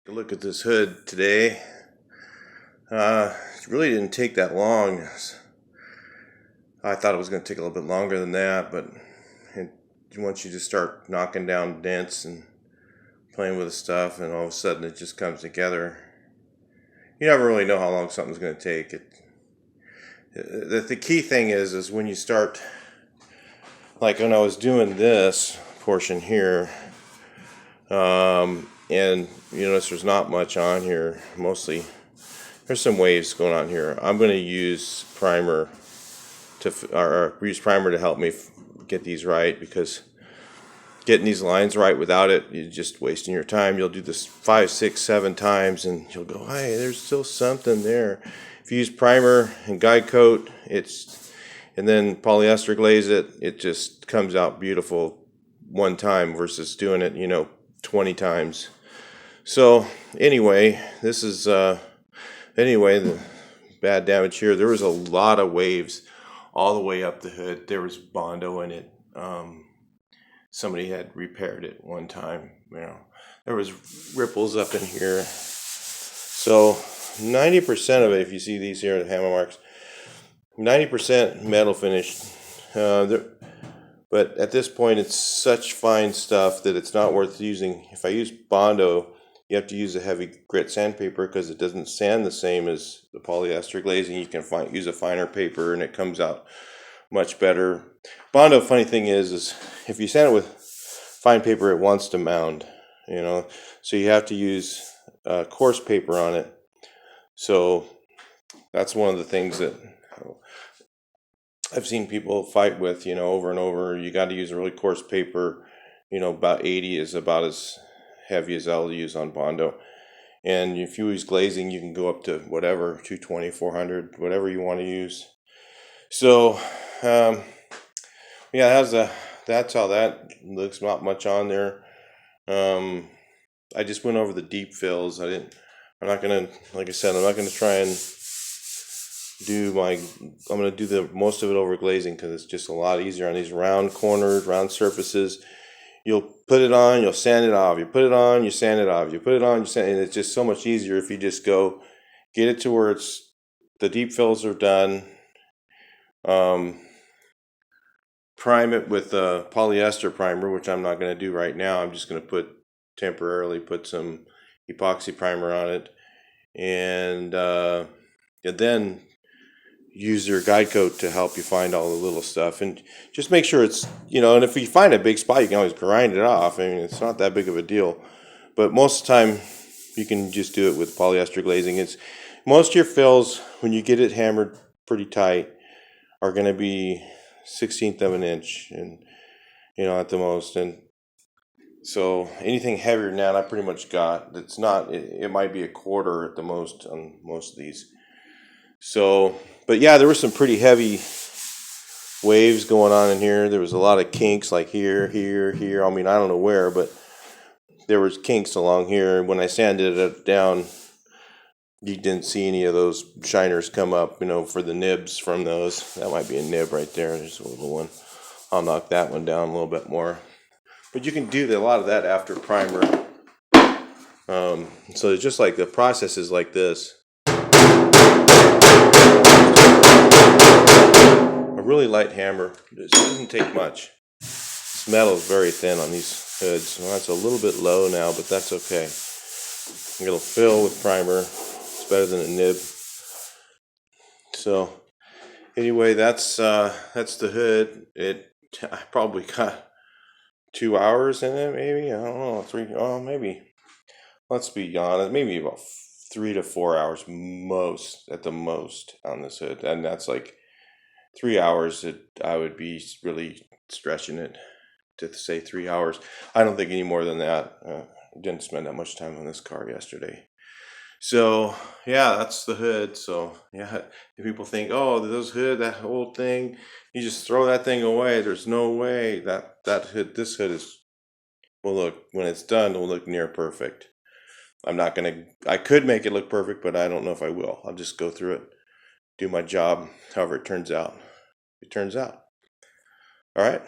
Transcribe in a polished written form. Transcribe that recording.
Look at this hood today. It really didn't take that long. I thought it was going to take a little bit longer than that, but once you just start knocking down dents and playing with the stuff, and all of a sudden it just comes together. You never really know how long something's going to take. The key thing is when you start, like when I was doing this portion here, and you notice there's not much on here. Mostly, there's some waves going on here. I'm going to use primer or use primer to help me get these right, because getting these lines right without it, you're just wasting your time. You'll do this 5, 6, 7 times, and you'll go, "Hey, there's still something there." If you use primer and guide coat, and then polyester glaze it, it just comes out beautiful one time versus doing it, 20 times. So anyway, this is the bad damage here. There was a lot of waves all the way up the hood. There was Bondo in it. Somebody had repaired it one time. There was ripples up in here. So 90% of it, if you see these here, the hammer marks, 90% metal finish. But at this point, it's such fine stuff that it's not worth using. If I use Bondo, you have to use a heavy grit sandpaper because it doesn't sand the same as the polyester glazing. You can use a finer paper and it comes out much better. Bondo, funny thing is if you sand it with fine paper, it wants to mound, so you have to use coarse paper on it. So that's one of the things that I've seen people fight with, over and over. You got to use a really coarse paper. About 80 is about as heavy as I'll use on Bondo. And if you use glazing, you can go up to whatever, 220, 400, whatever you want to use. So, that's how that looks. Not much on there. I just went over the deep fills. I'm not gonna try and I'm gonna do the most of it over glazing because it's just a lot easier on these round corners, round surfaces. You'll put it on, you'll sand it off. You put it on, you sand it off. You put it on, you sand it. And it's just so much easier if you just go get it to where the deep fills are done. Prime it with a polyester primer, which I'm not going to do right now. I'm just going to temporarily put some epoxy primer on it, and then use your guide coat to help you find all the little stuff, and just make sure it's, and if you find a big spot, you can always grind it off. I mean, it's not that big of a deal, but most of the time you can just do it with polyester glazing. Most of your fills, when you get it hammered pretty tight, are going to be 1/16 of an inch, and at the most. And so anything heavier than that, I pretty much got. It's not. It might be 1/4 at the most on most of these. So, but yeah, there were some pretty heavy waves going on in here. There was a lot of kinks, like here. I mean, I don't know where, but there was kinks along here. When I sanded it down, you didn't see any of those shiners come up, for the nibs from those. That might be a nib right there. There's a little one. I'll knock that one down a little bit more. But you can do a lot of that after primer. So it's just like the process is like this. A really light hammer. It doesn't take much. This metal is very thin on these hoods. Well, that's a little bit low now, but that's okay. It'll fill with primer. It's better than a nib. So anyway, that's the hood. I probably got 2 hours in it, maybe. I don't know, 3. Oh, maybe. Let's be honest. Maybe about 3 to 4 hours at the most on this hood, and that's like 3 hours. I would be really stretching it to say 3 hours. I don't think any more than that. Didn't spend that much time on this car yesterday. So yeah, that's the hood. So yeah, if people think, oh, those hood, that whole thing, you just throw that thing away. There's no way that hood, this hood will look, when it's done, will look near perfect. I could make it look perfect, but I don't know if I will. I'll just go through it, do my job, however it turns out. All right.